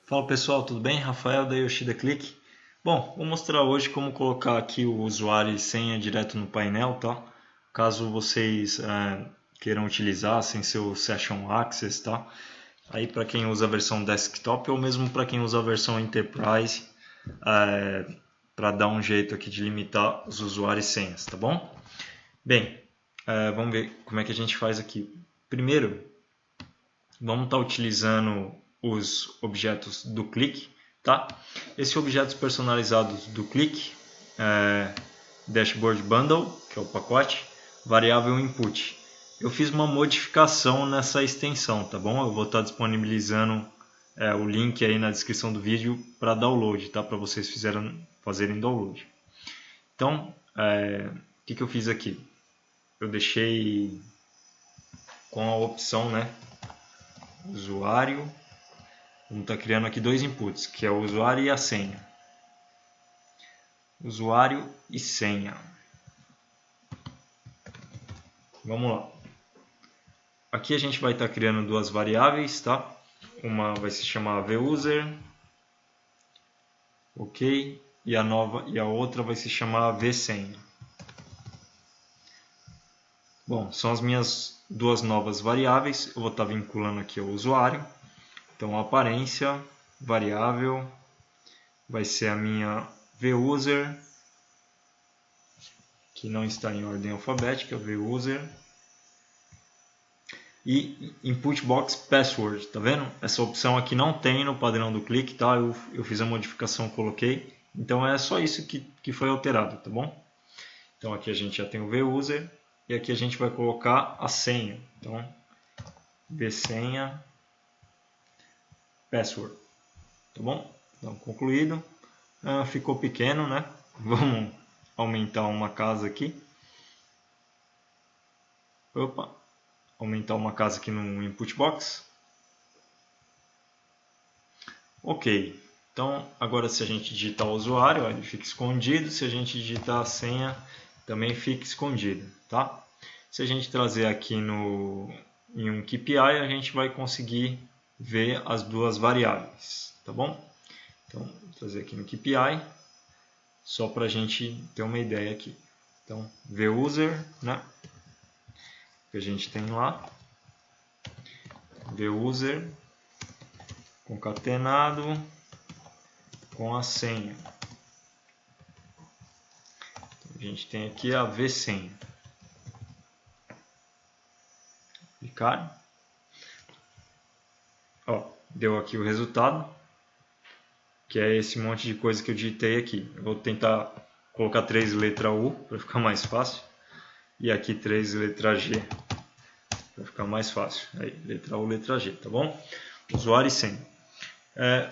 Fala pessoal, tudo bem? Rafael da Yoshida Click. Bom, vou mostrar hoje como colocar aqui o usuário e senha direto no painel, tá? Caso vocês queiram utilizar sem seu Session Access, tá? Aí para quem usa a versão desktop ou mesmo para quem usa a versão Enterprise, para dar um jeito aqui de limitar os usuários e senhas, tá bom? Bem, vamos ver como é que a gente faz aqui. Primeiro, vamos estar utilizando os objetos do Click, tá? Esses objetos personalizados do Click, Dashboard Bundle, que é o pacote, variável input. Eu fiz uma modificação nessa extensão, tá bom? Eu vou estar disponibilizando o link aí na descrição do vídeo para download, tá? Para vocês fazerem download. Então, o que eu fiz aqui? Eu deixei com a opção, né? Usuário. Vamos estar criando aqui dois inputs, que é o usuário e a senha. Usuário e senha. Vamos lá. Aqui a gente vai estar criando duas variáveis, tá? Uma vai se chamar VUser, ok? E a outra vai se chamar VSenha. Bom, são as minhas duas novas variáveis. Eu vou estar vinculando aqui o usuário. Então, a aparência variável vai ser a minha VUser, que não está em ordem alfabética, VUser. E Input Box Password, tá vendo? Essa opção aqui não tem no padrão do Click, tá? Eu fiz a modificação, coloquei. Então, é só isso que foi alterado, tá bom? Então, aqui a gente já tem o VUser e aqui a gente vai colocar a senha. Então, VSenha Password, tá bom? Então, concluído. Ficou pequeno, né? Vamos aumentar uma casa aqui. Opa! Aumentar uma casa aqui no Input Box. Ok. Então, agora se a gente digitar o usuário, ó, ele fica escondido. Se a gente digitar a senha, também fica escondido, tá? Se a gente trazer aqui em um KPI, a gente vai conseguir ver as duas variáveis, tá bom? Então, vou trazer aqui no KPI, só para a gente ter uma ideia aqui. Então, VUser, né? Que a gente tem lá, VUser concatenado com a senha. Então, a gente tem aqui a VSenha. Clicar. Ó, deu aqui o resultado, que é esse monte de coisa que eu digitei aqui. Eu vou tentar colocar 3 letra U para ficar mais fácil. E aqui 3 letra G para ficar mais fácil. Aí, letra U, letra G, tá bom? Usuário e senha.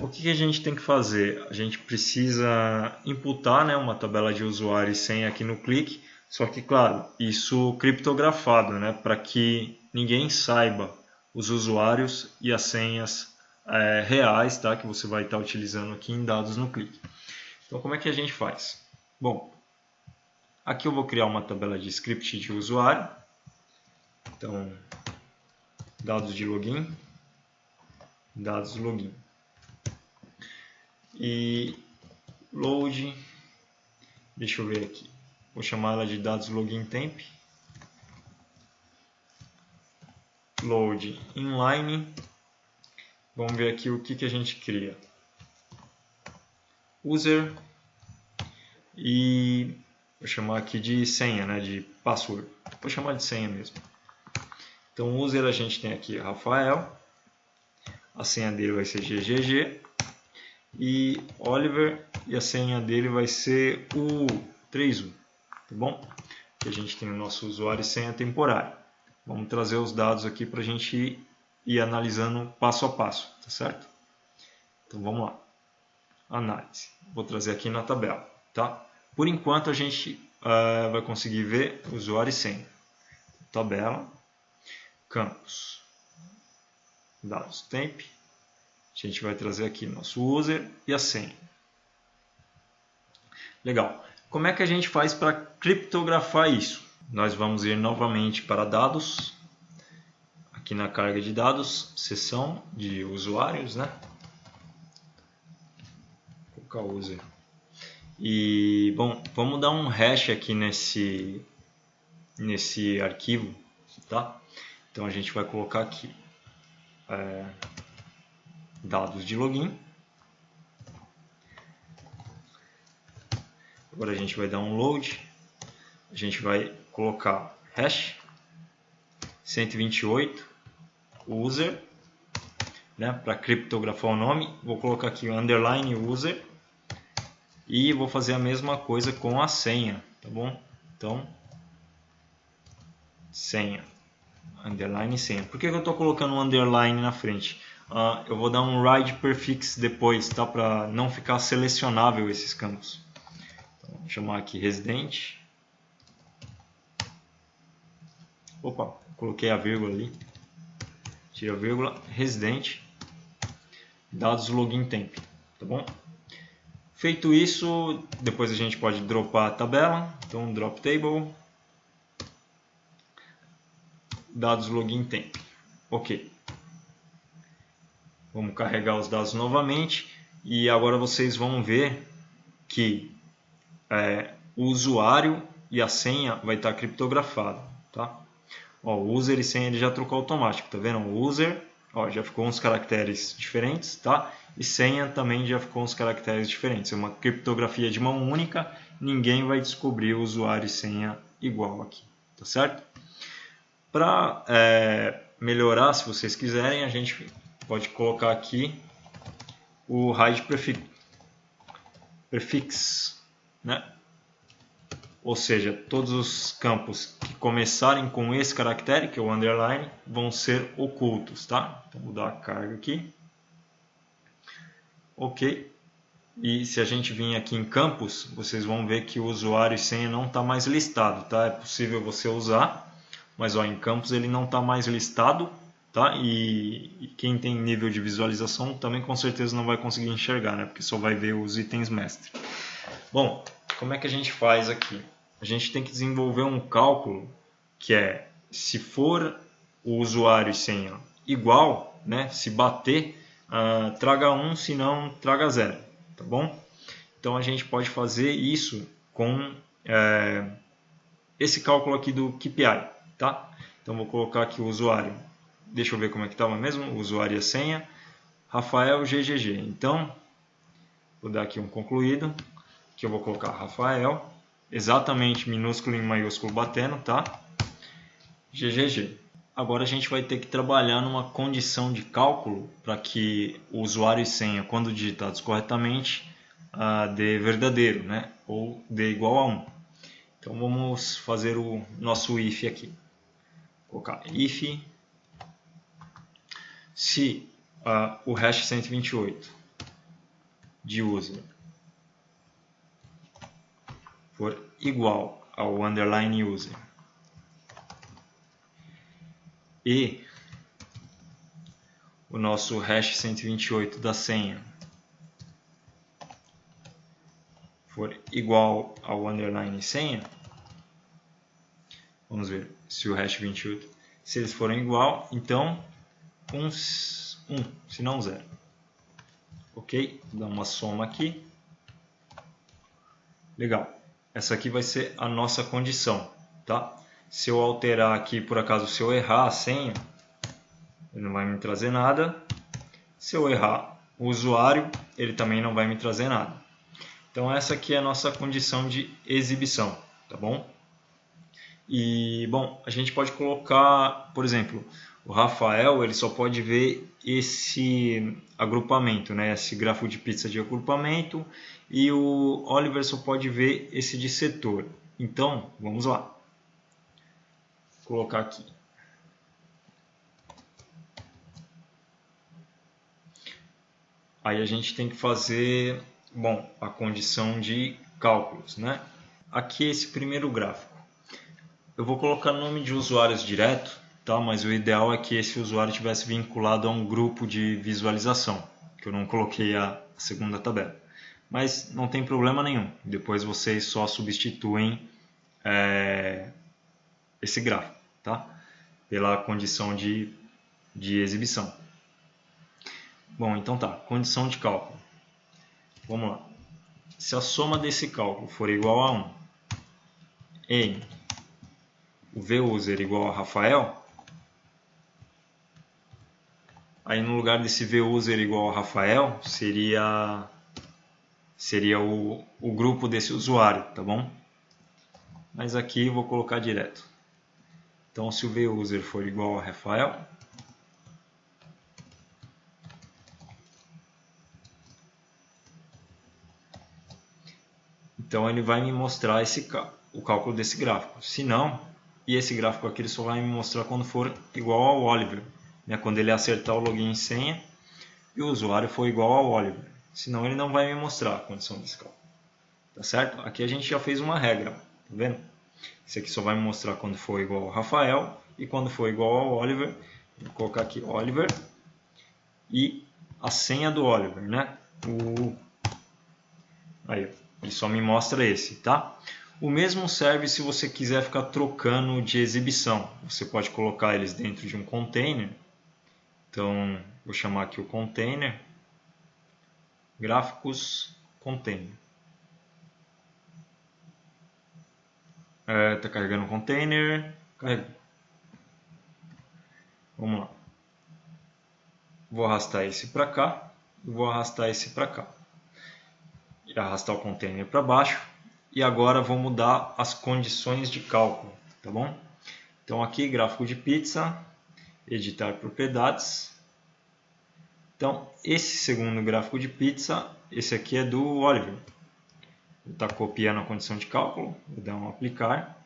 O que a gente tem que fazer? A gente precisa imputar, né, uma tabela de usuário e senha aqui no Click. Só que, claro, isso criptografado, né, para que ninguém saiba os usuários e as senhas reais, tá, que você vai estar utilizando aqui em dados no Click. Então, como é que a gente faz? Bom, aqui eu vou criar uma tabela de script de usuário. Então, dados de login, dados login. E load, deixa eu ver aqui, vou chamar ela de dados login temp. Load inline. Vamos ver aqui o que a gente cria. User e vou chamar aqui de senha, né, de password. Vou chamar de senha mesmo. Então, user a gente tem aqui Rafael. A senha dele vai ser GGG. E Oliver, e a senha dele vai ser o 3U, tá bom? Aqui a gente tem o nosso usuário e senha temporária. Vamos trazer os dados aqui para a gente ir analisando passo a passo, tá certo? Então vamos lá. Análise. Vou trazer aqui na tabela, tá? Por enquanto a gente vai conseguir ver usuário e senha. Tabela, campos, dados temp. A gente vai trazer aqui nosso user e a senha. Legal. Como é que a gente faz para criptografar isso? Nós vamos ir novamente para dados. Aqui na carga de dados, seção de usuários, né? colocar user. E bom, vamos dar um hash aqui nesse arquivo, tá? Então a gente vai colocar aqui dados de login. Agora a gente vai dar um load. A gente vai colocar hash 128 user, né, para criptografar o nome. Vou colocar aqui o underline user e vou fazer a mesma coisa com a senha, tá bom? Então, senha, underline senha. Por que eu estou colocando um underline na frente? Eu vou dar um write prefix depois, tá? Para não ficar selecionável esses campos. Então, vou chamar aqui residente. Opa, coloquei a vírgula ali. Tira a vírgula, residente, dados login temp, tá bom? Feito isso, depois a gente pode dropar a tabela. Então, drop table, dados login temp. Ok. Vamos carregar os dados novamente e agora vocês vão ver que o usuário e a senha vai estar criptografado, tá? Ó, o user e senha ele já trocou automático, tá vendo? O user, ó, já ficou uns caracteres diferentes, tá? E senha também já ficou uns caracteres diferentes. É uma criptografia de mão única, ninguém vai descobrir o usuário e senha igual aqui, tá certo? Para melhorar, se vocês quiserem, a gente pode colocar aqui o hide prefix, né? Ou seja, todos os campos que começarem com esse caractere, que é o underline, vão ser ocultos, tá? Então vou dar a carga aqui. Ok. E se a gente vir aqui em campos, vocês vão ver que o usuário e senha não está mais listado, tá? É possível você usar, mas ó, em campos ele não está mais listado, tá? E quem tem nível de visualização também com certeza não vai conseguir enxergar, né? Porque só vai ver os itens mestre. Bom, como é que a gente faz aqui? A gente tem que desenvolver um cálculo que é, se for o usuário e senha igual, né? Se bater, traga 1, se não, traga 0, tá bom? Então a gente pode fazer isso com esse cálculo aqui do KPI, tá? Então vou colocar aqui o usuário, deixa eu ver como é que estava mesmo, o usuário e a senha, Rafael GGG. Então, vou dar aqui um concluído, que eu vou colocar Rafael, exatamente minúsculo em maiúsculo batendo, tá? GGG. Agora a gente vai ter que trabalhar numa condição de cálculo para que o usuário e senha, quando digitados corretamente, dê verdadeiro, né? Ou dê igual a 1. Então vamos fazer o nosso if aqui. Vou colocar if se o hash 128 de user for igual ao underline user e o nosso hash 128 da senha for igual ao underline senha, vamos ver se o hash 28, se eles forem igual, então 1, se não 0. Ok? Vou dar uma soma aqui. Legal. Essa aqui vai ser a nossa condição, tá? Se eu alterar aqui, por acaso, se eu errar a senha, ele não vai me trazer nada. Se eu errar o usuário, ele também não vai me trazer nada. Então essa aqui é a nossa condição de exibição, tá bom? E, bom, a gente pode colocar, por exemplo, o Rafael ele só pode ver esse agrupamento, né? Esse grafo de pizza de agrupamento, e o Oliver só pode ver esse de setor. Então, vamos lá. Vou colocar aqui. Aí a gente tem que fazer, bom, a condição de cálculos, né? Aqui esse primeiro gráfico. Eu vou colocar nome de usuários direto, tá? Mas o ideal é que esse usuário tivesse vinculado a um grupo de visualização, que eu não coloquei a segunda tabela. Mas não tem problema nenhum. Depois vocês só substituem esse gráfico, tá? Pela condição de exibição. Bom, então tá. Condição de cálculo. Vamos lá. se a soma desse cálculo for igual a 1 em o VUser igual a Rafael, aí no lugar desse VUser igual a Rafael, seria o grupo desse usuário, tá bom? Mas aqui eu vou colocar direto. Então, se o VUser for igual a Rafael, então ele vai me mostrar o cálculo desse gráfico. Se não, e esse gráfico aqui ele só vai me mostrar quando for igual ao Oliver, né? Quando ele acertar o login e senha e o usuário for igual ao Oliver. Senão ele não vai me mostrar a condição desse cálculo. Tá certo? Aqui a gente já fez uma regra, tá vendo? Esse aqui só vai me mostrar quando for igual ao Rafael e quando for igual ao Oliver. Vou colocar aqui Oliver e a senha do Oliver, né? Aí, ele só me mostra esse, tá? O mesmo serve se você quiser ficar trocando de exibição. Você pode colocar eles dentro de um container. Então, vou chamar aqui o container. Gráficos container. Está carregando o container. Carregou. Vamos lá. Vou arrastar esse para cá. E vou arrastar esse para cá. E arrastar o container para baixo. E agora vou mudar as condições de cálculo, tá bom? Então aqui, gráfico de pizza, editar propriedades. Então, esse segundo gráfico de pizza, esse aqui é do Oliver. Vou estar copiando a condição de cálculo, vou dar um aplicar.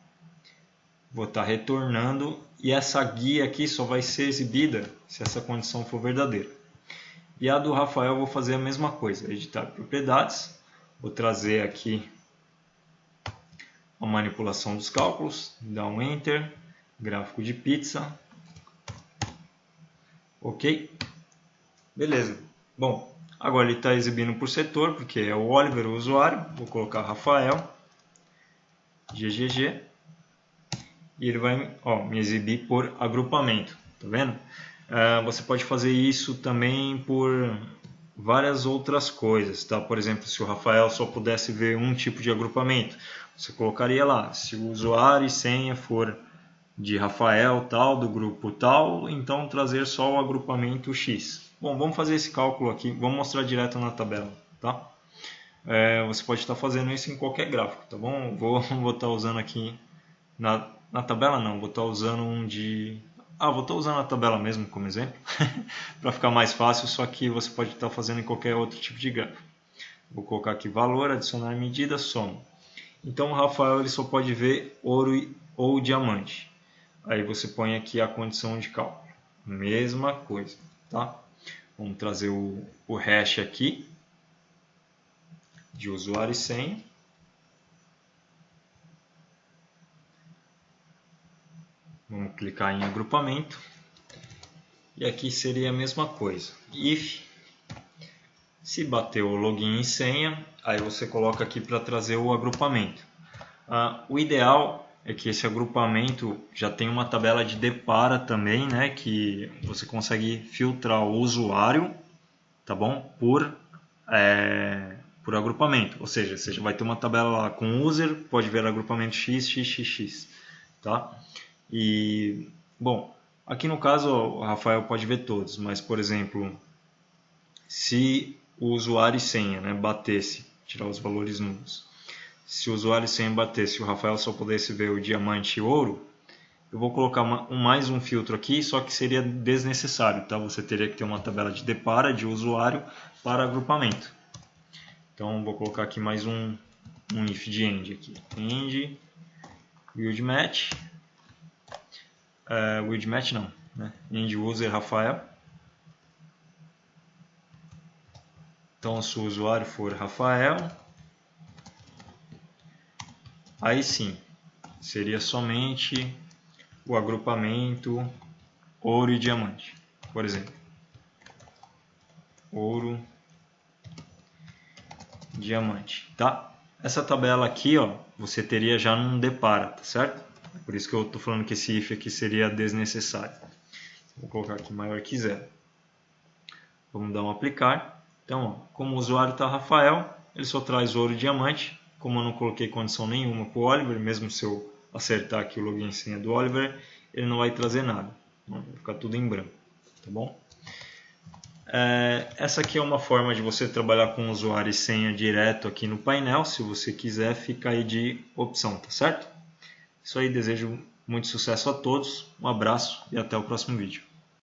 Vou estar retornando e essa guia aqui só vai ser exibida se essa condição for verdadeira. E a do Rafael eu vou fazer a mesma coisa, editar propriedades. Vou trazer aqui a manipulação dos cálculos, dá um Enter, gráfico de pizza, ok? Beleza. Bom, agora ele está exibindo por setor, porque é o Oliver o usuário, vou colocar Rafael, GGG, e ele vai me exibir por agrupamento, tá vendo? Você pode fazer isso também por várias outras coisas, tá? Por exemplo, se o Rafael só pudesse ver um tipo de agrupamento, você colocaria lá, se o usuário e senha for de Rafael tal, do grupo tal, então trazer só o agrupamento X. Bom, vamos fazer esse cálculo aqui, vamos mostrar direto na tabela, tá? Você pode estar fazendo isso em qualquer gráfico, tá bom? Vou estar usando aqui, na tabela não, vou estar usando um de... vou estar usando a tabela mesmo como exemplo, para ficar mais fácil, só que você pode estar fazendo em qualquer outro tipo de gráfico. Vou colocar aqui valor, adicionar medida, soma. Então o Rafael ele só pode ver ouro ou diamante. Aí você põe aqui a condição de cálculo. Mesma coisa, tá? Vamos trazer o hash aqui de usuário e senha. Vamos clicar em agrupamento. E aqui seria a mesma coisa. If, se bater o login e senha, aí você coloca aqui para trazer o agrupamento. O ideal é que esse agrupamento já tem uma tabela de depara também, né? Que você consegue filtrar o usuário, tá bom? Por agrupamento. Ou seja, você já vai ter uma tabela lá com user, pode ver agrupamento X, X, X, X, tá? E, bom, aqui no caso o Rafael pode ver todos, mas, por exemplo, se o usuário e senha, né, batesse, tirar os valores nulos, se o usuário e senha batesse, o Rafael só pudesse ver o diamante e ouro, eu vou colocar mais um filtro aqui, só que seria desnecessário, tá? Você teria que ter uma tabela de depara de usuário para agrupamento. Então, vou colocar aqui mais um if de end aqui. End, wild match, wild match não, né? End user Rafael. Então, se o usuário for Rafael, aí sim, seria somente o agrupamento ouro e diamante, por exemplo. Ouro, diamante, tá? Essa tabela aqui, você teria já num depara, tá certo? Por isso que eu estou falando que esse if aqui seria desnecessário. Vou colocar aqui maior que 0. Vamos dar um aplicar. Então, como o usuário está Rafael, ele só traz ouro e diamante. Como eu não coloquei condição nenhuma para o Oliver, mesmo se eu acertar aqui o login e senha do Oliver, ele não vai trazer nada. Vai ficar tudo em branco, tá bom? Essa aqui é uma forma de você trabalhar com usuário e senha direto aqui no painel. Se você quiser, fica aí de opção, tá certo? Isso aí, desejo muito sucesso a todos, um abraço e até o próximo vídeo.